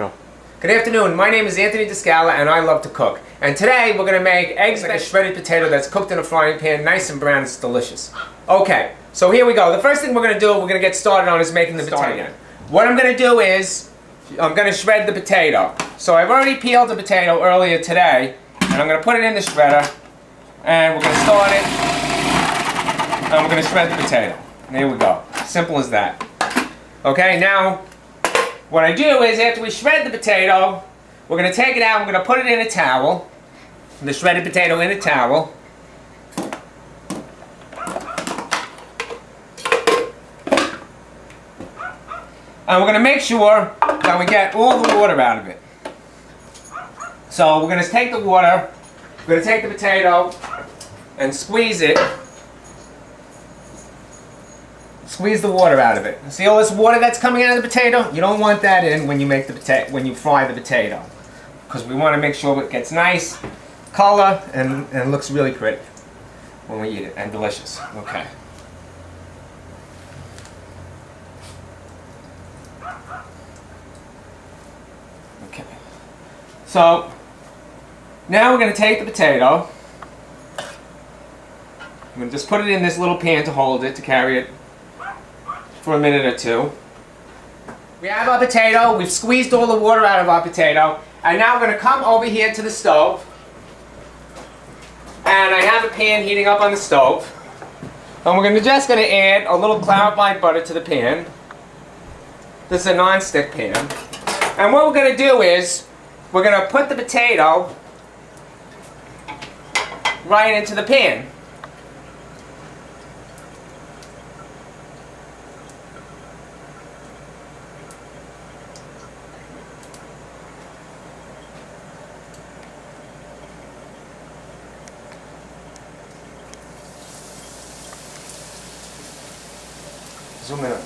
Go. Good afternoon, my name is Anthony Descala and I love to cook. And today we're going to make eggs like a shredded potato that's cooked in a frying pan, nice and brown, it's delicious. Okay, so here we go. The first thing we're going to do, we're going to get started on is making the potato. What I'm going to do is, I'm going to shred the potato. So I've already peeled the potato earlier today, and I'm going to put it in the shredder, and we're going to start it, and we're going to shred the potato. And there we go. Simple as that. Okay, now, what I do is after we shred the potato, we're going to take it out, we're going to put it in a towel, the shredded potato in a towel. And we're going to make sure that we get all the water out of it. So we're going to take the water, we're going to take the potato and squeeze it. Squeeze the water out of it. See all this water that's coming out of the potato? You don't want that in when you make the when you fry the potato, because we want to make sure it gets nice color and looks really pretty when we eat it, and delicious. Okay. Okay. So now we're going to take the potato. I'm going to just put it in this little pan to hold it, to carry it for a minute or two. We have our potato, we've squeezed all the water out of our potato, and now we're going to come over here to the stove. And I have a pan heating up on the stove. And we're just going to add a little clarified butter to the pan. This is a non-stick pan. And what we're going to do is, we're going to put the potato right into the pan. Zoom in on me.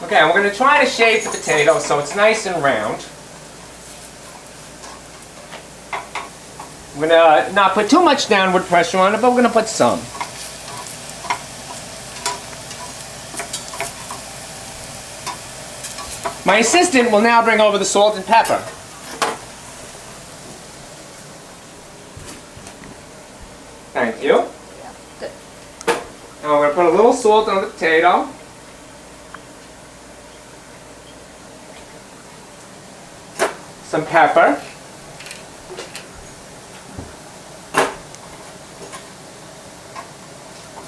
Okay, and we're going to try to shape the potato so it's nice and round. We're going to not put too much downward pressure on it, but we're going to put some. My assistant will now bring over the salt and pepper. Thank you. Now we're going to put a little salt on the potato. Some pepper.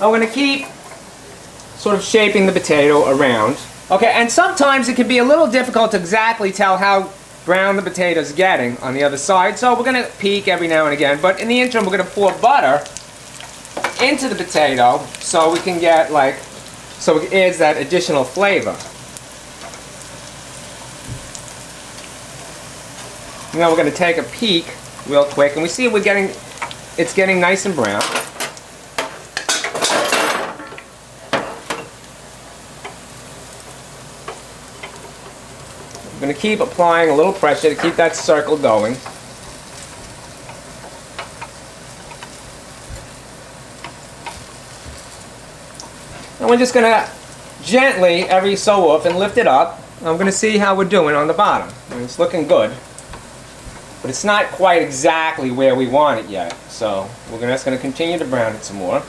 I'm going to keep sort of shaping the potato around. Okay, and sometimes it can be a little difficult to exactly tell how brown the potato's getting on the other side, so we're going to peek every now and again. But in the interim, we're going to pour butter into the potato so we can get so it adds that additional flavor. Now we're going to take a peek real quick, and we see it's getting nice and brown. I'm going to keep applying a little pressure to keep that circle going. And we're just going to gently, every so often, lift it up. I'm going to see how we're doing on the bottom. I mean, it's looking good. But it's not quite exactly where we want it yet. So we're just going to continue to brown it some more.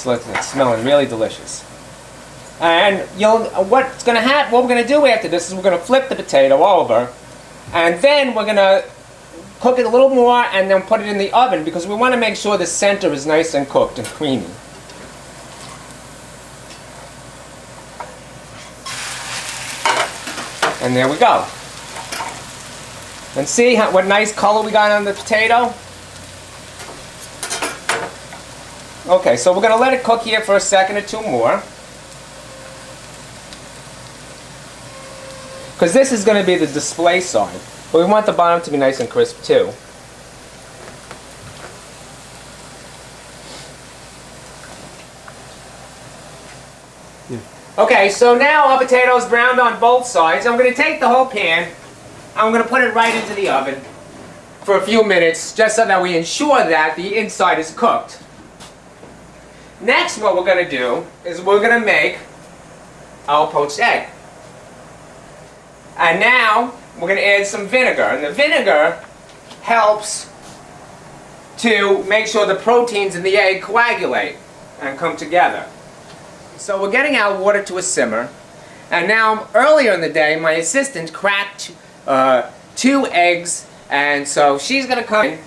It's smelling really delicious. And what we're going to do after this is we're going to flip the potato over, and then we're going to cook it a little more and then put it in the oven, because we want to make sure the center is nice and cooked and creamy. And there we go. And see what nice color we got on the potato? Okay, so we're going to let it cook here for a second or two more. because this is going to be the display side. But we want the bottom to be nice and crisp too. Okay, so now our potatoes browned on both sides. I'm going to take the whole pan, I'm going to put it right into the oven for a few minutes, just so that we ensure that the inside is cooked. Next, what we're going to do is we're going to make our poached egg. And now, we're going to add some vinegar. And the vinegar helps to make sure the proteins in the egg coagulate and come together. So we're getting our water to a simmer, and now earlier in the day my assistant cracked 2 eggs, and so she's going to come in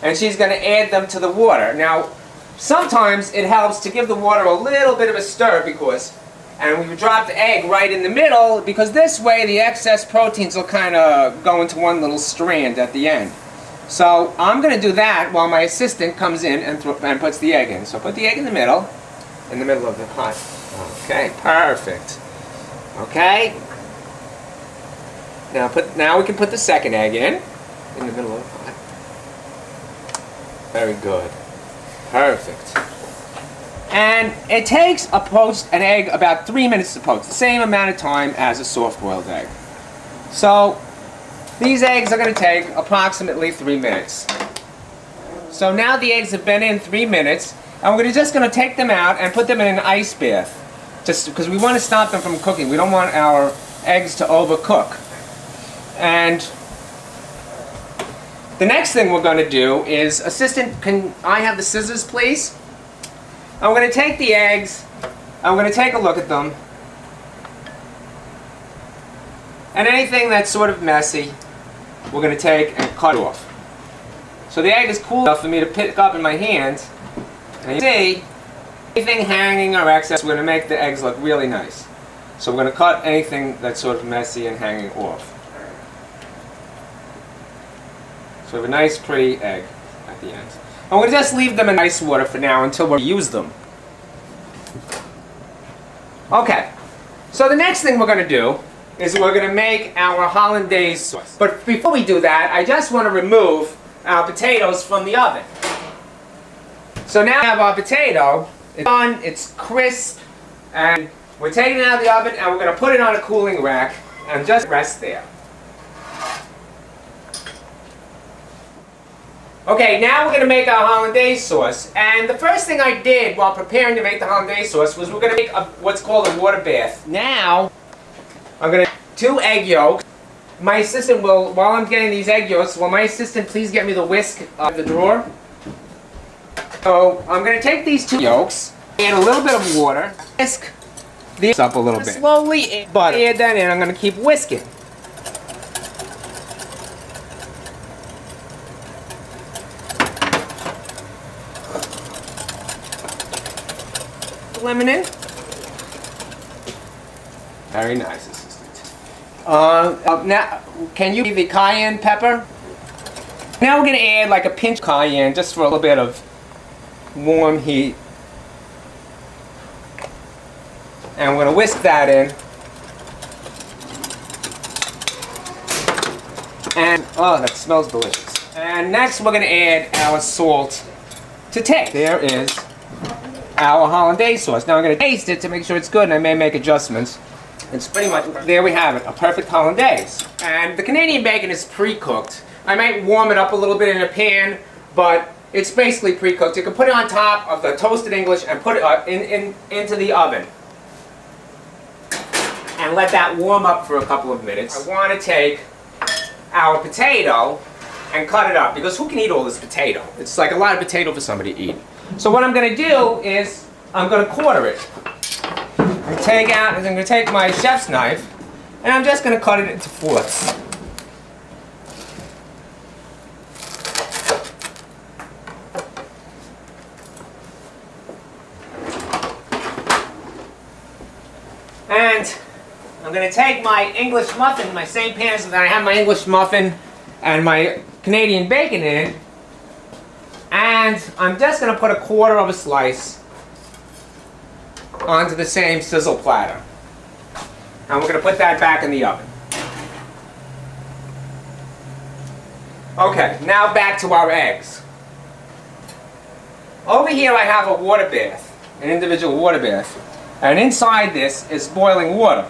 and she's going to add them to the water. Now sometimes it helps to give the water a little bit of a stir, and we drop the egg right in the middle, because this way the excess proteins will kind of go into one little strand at the end. So I'm going to do that while my assistant comes in and puts the egg in. So put the egg in the middle of the pot. Okay, perfect. Okay. Now we can put the second egg in the middle of the pot. Very good. Perfect. And it takes an egg about 3 minutes to poach, the same amount of time as a soft-boiled egg. So these eggs are going to take approximately 3 minutes. So now the eggs have been in 3 minutes. And we're just going to take them out and put them in an ice bath, just because we want to stop them from cooking. We don't want our eggs to overcook. And the next thing we're going to do is, assistant, can I have the scissors, please? I'm going to take the eggs, I'm going to take a look at them, and anything that's sort of messy, we're going to take and cut off. So the egg is cool enough for me to pick up in my hands. And you see, anything hanging or excess, we're going to make the eggs look really nice. So we're going to cut anything that's sort of messy and hanging off. So we have a nice pretty egg at the end. And we're going to just leave them in ice water for now until we use them. Okay, so the next thing we're going to do is we're going to make our hollandaise sauce. But before we do that, I just want to remove our potatoes from the oven. So now we have our potato, it's done, it's crisp, and we're taking it out of the oven and we're going to put it on a cooling rack and just rest there. Okay, now we're going to make our hollandaise sauce, and the first thing I did while preparing to make the hollandaise sauce was we're going to make what's called a water bath. Now, I'm going to 2 egg yolks. My assistant will, while I'm getting these egg yolks, will my assistant please get me the whisk out of the drawer? So I'm going to take these 2 yolks, add a little bit of water, whisk these up a little bit. Slowly add butter. Add that in. I'm going to keep whisking. Lemon in. Very nice, assistant. Now, can you give the cayenne pepper? Now we're going to add like a pinch of cayenne just for a little bit of warm heat, and we're going to whisk that in, and oh, that smells delicious. And next we're going to add our salt to taste. There is our hollandaise sauce. Now I'm going to taste it to make sure it's good, and I may make adjustments. It's pretty much, there we have it, a perfect hollandaise. And the Canadian bacon is pre-cooked. I might warm it up a little bit in a pan, but it's basically pre-cooked. You can put it on top of the toasted English and put it into the oven. And let that warm up for a couple of minutes. I want to take our potato and cut it up, because who can eat all this potato? It's like a lot of potato for somebody to eat. So what I'm going to do is I'm going to quarter it. I'm going to take my chef's knife, and I'm just going to cut it into 4ths. And I'm going to take my English muffin, my same pan that I have my English muffin and my Canadian bacon in it, and I'm just going to put a 1/4 of a slice onto the same sizzle platter. And we're going to put that back in the oven. Okay, now back to our eggs. Over here I have a water bath, an individual water bath. And inside this is boiling water.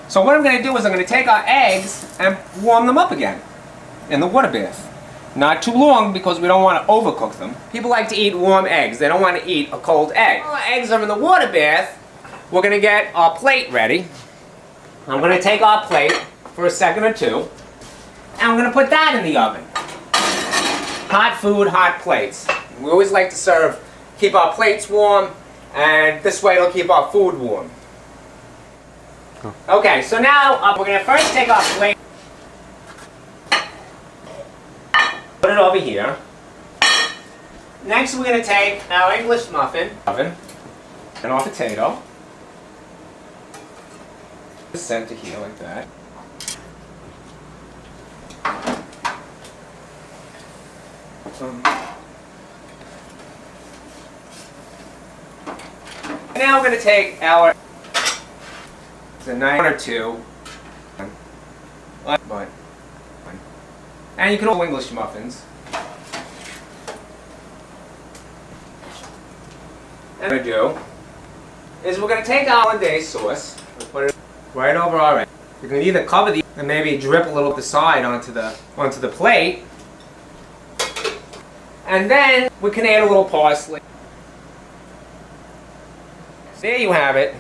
So what I'm going to do is I'm going to take our eggs and warm them up again in the water bath. Not too long because we don't want to overcook them. People like to eat warm eggs. They don't want to eat a cold egg. While our eggs are in the water bath, we're going to get our plate ready. I'm going to take our plate for a second or two, and I'm going to put that in the oven. Hot food, hot plates. We always like to keep our plates warm, and this way it'll keep our food warm. Okay, so now we're going to first take our plate, put it over here. Next we're going to take our English muffin oven and our potato. Center here like that. Now we're going to take our one or two, and you can all English muffins. And what we're going to do is we're going to take our hollandaise sauce and put it right over our egg. You can either cover these and maybe drip a little to the side onto the plate, and then we can add a little parsley. There you have it.